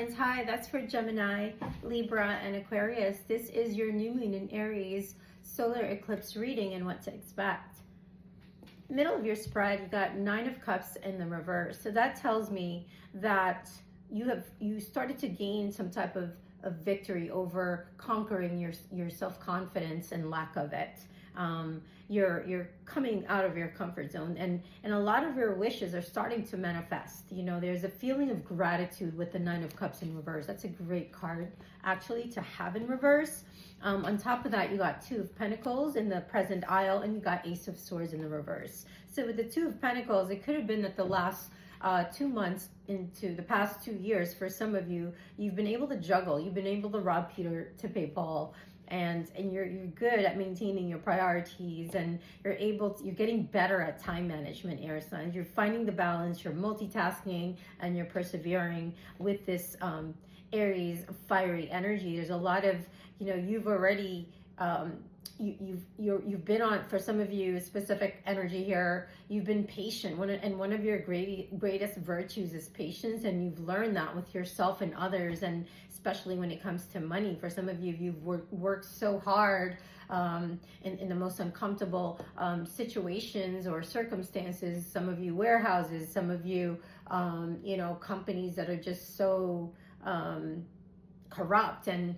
signs. Hi, that's for Gemini, Libra, and Aquarius. This is your new moon in Aries solar eclipse reading and what to expect. Middle of your spread, you got 9 of Cups in the reverse. So that tells me that you started to gain some type of victory over conquering your self-confidence and lack of it. You're coming out of your comfort zone, and a lot of your wishes are starting to manifest. You know, there's a feeling of gratitude with the 9 of Cups in reverse. That's a great card actually to have in reverse. On top of that, you got 2 of Pentacles in the present aisle, and you got Ace of Swords in the reverse. So with the 2 of Pentacles, it could have been that the last 2 months into the past 2 years, for some of you, you've been able to juggle. You've been able to rob Peter to pay Paul. And you're good at maintaining your priorities, and you're getting better at time management, air signs. You're finding the balance, you're multitasking, and you're persevering with this Aries fiery energy. There's a lot of, you know, you've already you've been on, for some of you, specific energy here. You've been patient, and one of your greatest virtues is patience, and you've learned that with yourself and others, and especially when it comes to money. For some of you, you've worked so hard in the most uncomfortable situations or circumstances. Some of you warehouses, some of you you know, companies that are just so corrupt, and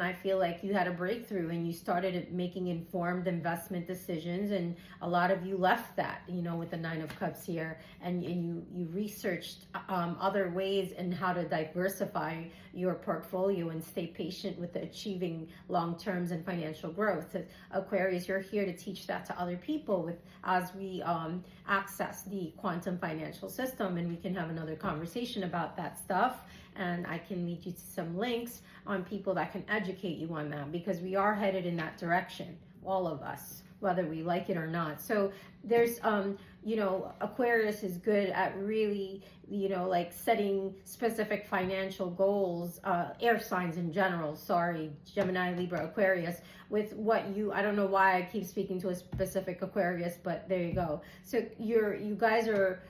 I feel like you had a breakthrough and you started making informed investment decisions, and a lot of you left that, you know, with the 9 of Cups here, and you researched other ways and how to diversify your portfolio and stay patient with achieving long terms and financial growth. So Aquarius, you're here to teach that to other people as we access the quantum financial system, and we can have another conversation about that stuff, and I can lead you to some links on people that can educate you on that, because we are headed in that direction, all of us, whether we like it or not. So there's you know, Aquarius is good at really, you know, like setting specific financial goals, air signs in general, sorry, Gemini, Libra, Aquarius, with what I don't know why I keep speaking to a specific Aquarius, but there you go. So you guys are,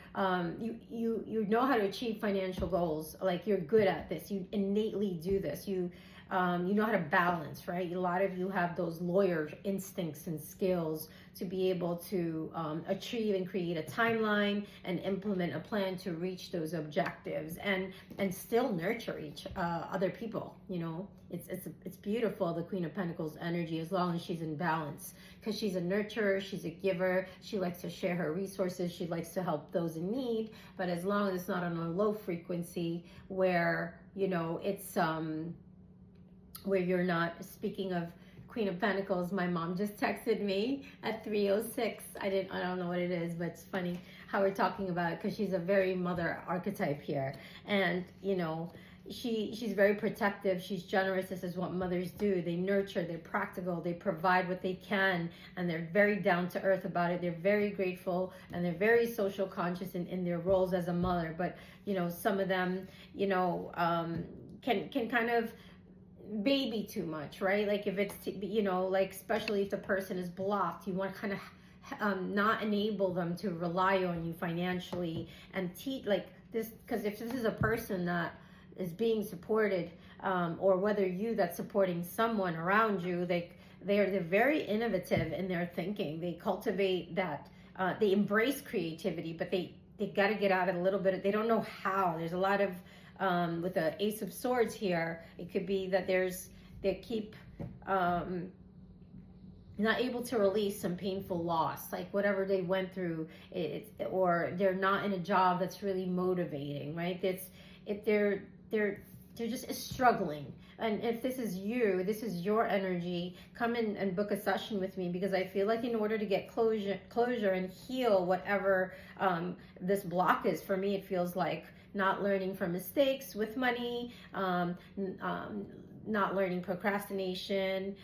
you know how to achieve financial goals. Like, you're good at this. You innately do this. You know how to balance, right? A lot of you have those lawyer instincts and skills to be able to achieve and create a timeline and implement a plan to reach those objectives, and still nurture each other people. You know, it's beautiful, the Queen of Pentacles energy, as long as she's in balance, because she's a nurturer, she's a giver, she likes to share her resources, she likes to help those in need, but as long as it's not on a low frequency where, you know, it's where you're not. Speaking of Queen of Pentacles, my mom just texted me at 3:06. I don't know what it is, but it's funny how we're talking about it, because she's a very mother archetype here, and you know, she's very protective, she's generous. This is what mothers do. They nurture, they're practical, they provide what they can, and they're very down to earth about it. They're very grateful, and they're very social conscious in their roles as a mother. But you know, some of them, you know, can kind of baby too much, right? Like, if it's, you know, like, especially if the person is blocked, you want to kind of not enable them to rely on you financially and teach like this, because if this is a person that is being supported, or whether you that's supporting someone around you, they're very innovative in their thinking. They cultivate that, they embrace creativity, but they got to get out of a little bit. They don't know how. There's a lot of with the Ace of Swords here, it could be that they keep not able to release some painful loss, like whatever they went through, or they're not in a job that's really motivating, right? They're just struggling. And if this is you, this is your energy, come in and book a session with me, because I feel like in order to get closure and heal whatever this block is, for me it feels like not learning from mistakes with money, not learning procrastination,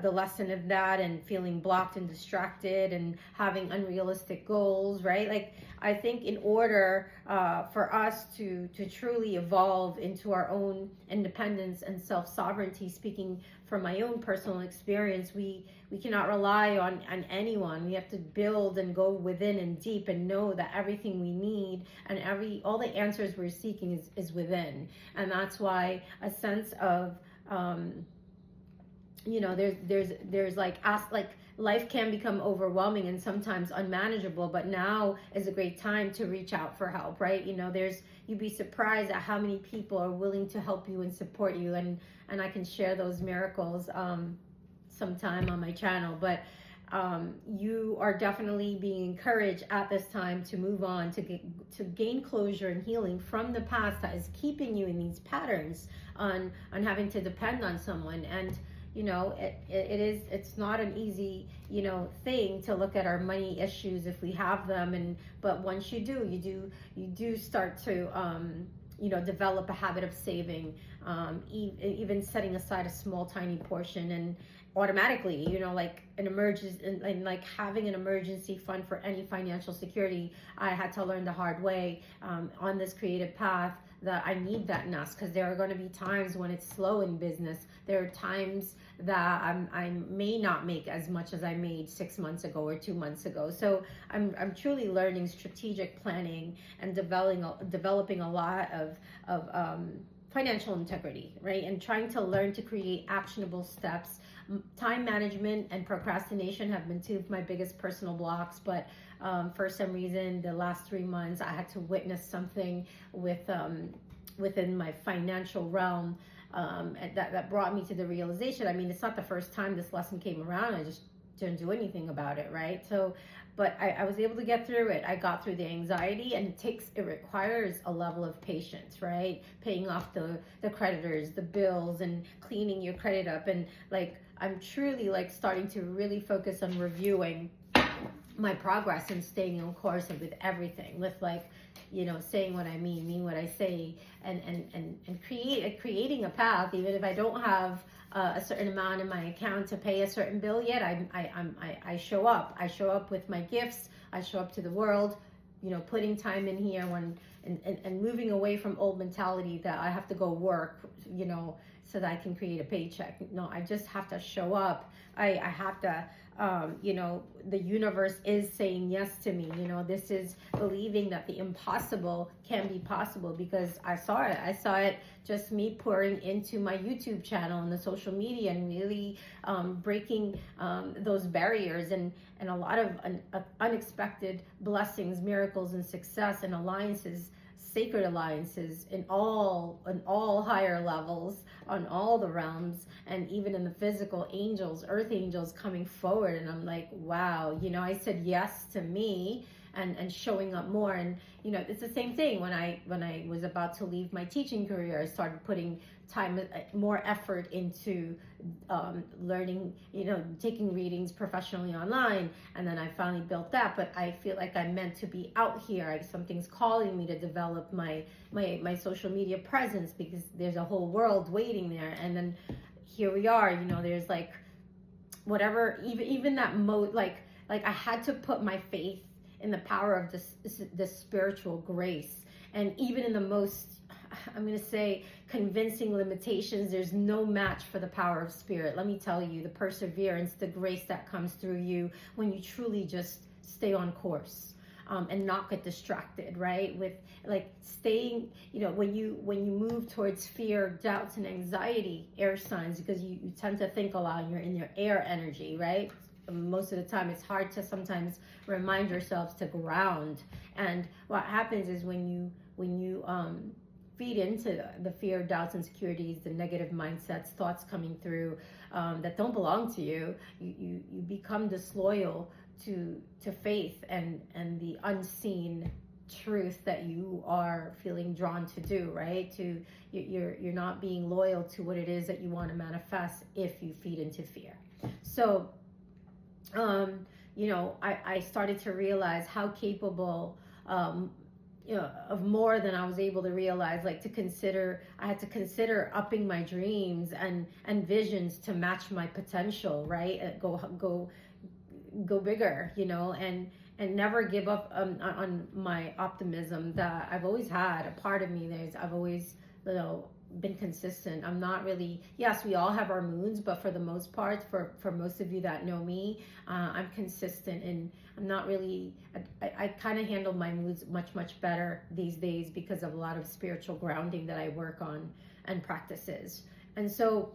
the lesson of that, and feeling blocked and distracted and having unrealistic goals, right? Like, I think in order for us to truly evolve into our own independence and self-sovereignty, speaking from my own personal experience, we cannot rely on anyone. We have to build and go within and deep and know that everything we need and all the answers we're seeking is within. And that's why a sense of there's like life can become overwhelming and sometimes unmanageable, but now is a great time to reach out for help, right? You'd be surprised at how many people are willing to help you and support you, and I can share those miracles sometime on my channel. But you are definitely being encouraged at this time to move on, to gain closure and healing from the past that is keeping you in these patterns on having to depend on someone. And it's not an easy thing to look at our money issues if we have them, but once you do start to develop a habit of saving, even setting aside a small tiny portion, and automatically, like an emergency, and like having an emergency fund for any financial security. I had to learn the hard way on this creative path that I need that nest, because there are going to be times when it's slow in business. There are times that I may not make as much as I made 6 months ago or 2 months ago. So I'm truly learning strategic planning and developing a lot of financial integrity, right? And trying to learn to create actionable steps. Time management and procrastination have been two of my biggest personal blocks, but for some reason the last 3 months I had to witness something within my financial realm that brought me to the realization. I mean, it's not the first time this lesson came around. I just didn't do anything about it, right? So, but I was able to get through it. I got through the anxiety, and it requires a level of patience, right? Paying off the creditors, the bills, and cleaning your credit up. And like, I'm truly like starting to really focus on reviewing my progress and staying on course with everything, with like, saying what I mean what I say, and creating a path, even if I don't have a certain amount in my account to pay a certain bill yet. I show up with my gifts. I show up to the world, putting time in here and moving away from old mentality that I have to go work, so that I can create a paycheck. No, I just have to show up. I have to, the universe is saying yes to me. This is believing that the impossible can be possible, because I saw it just me pouring into my YouTube channel and the social media, and really breaking those barriers, and a lot of unexpected blessings, miracles, and success, and alliances, sacred alliances in all higher levels, on all the realms, and even in the physical, earth angels coming forward. And I'm like, wow, I said yes to me and showing up more. And it's the same thing when I was about to leave my teaching career. I started putting time, more effort into learning, taking readings professionally online, and then I finally built that. But I feel like I'm meant to be out here. Something's calling me to develop my social media presence, because there's a whole world waiting there. And then here we are. There's like whatever, even that like I had to put my faith in the power of this spiritual grace. And even in the most, I'm going to say, convincing limitations, there's no match for the power of spirit. Let me tell you, the perseverance, the grace that comes through you when you truly just stay on course, and not get distracted, right? With like staying, when you move towards fear, doubts, and anxiety, air signs, because you tend to think a lot, and you're in your air energy, right? Most of the time it's hard to sometimes remind yourselves to ground. And what happens is when you feed into the fear, doubts, insecurities, the negative mindsets, thoughts coming through that don't belong to you, you become disloyal to faith and the unseen truth that you are feeling drawn to do, right? You're not being loyal to what it is that you want to manifest if you feed into fear. So I started to realize how capable of more than I was able to realize. Like I had to consider upping my dreams and visions to match my potential, right? Go bigger, and never give up on my optimism that I've always had. A part of me, I've always, been consistent. I'm not really, yes, we all have our moods, but for the most part, for most of you that know me, I'm consistent, and I'm not really, I kind of handle my moods much better these days because of a lot of spiritual grounding that I work on and practices. And so,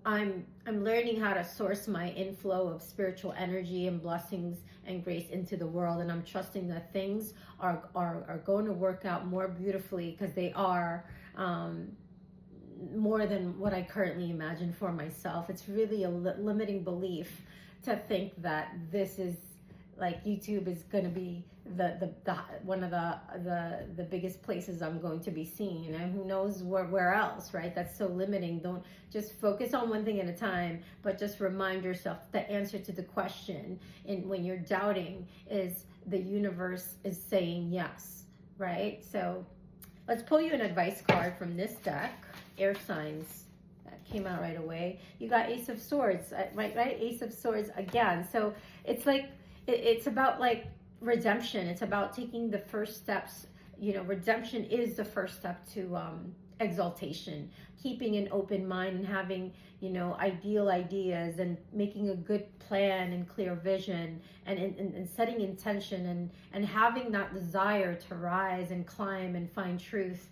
I'm learning how to source my inflow of spiritual energy and blessings and grace into the world, and I'm trusting that things are going to work out more beautifully, because they are, more than what I currently imagine for myself. It's really a limiting belief to think that this is, like, YouTube is going to be the one of the biggest places I'm going to be seen, and who knows where else, right? That's so limiting. Don't just focus on one thing at a time, but just remind yourself the answer to the question, and when you're doubting, is the universe is saying yes, right? So let's pull you an advice card from this deck, air signs. That came out right away. You got Ace of Swords, right? Ace of Swords again. So it's like, it's about, like, redemption. It's about taking the first steps. Redemption is the first step to exaltation. Keeping an open mind and having, ideal ideas, and making a good plan and clear vision, and setting intention, and having that desire to rise and climb and find truth,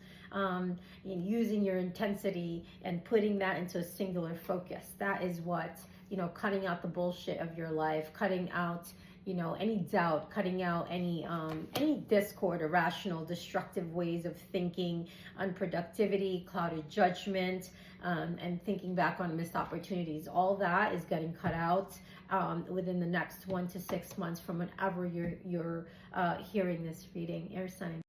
using your intensity and putting that into a singular focus. That is what, cutting out the bullshit of your life, cutting out, any doubt, cutting out any discord, irrational, destructive ways of thinking, unproductivity, clouded judgment, and thinking back on missed opportunities. All that is getting cut out within the next 1 to 6 months from whenever you're hearing this reading, air sign.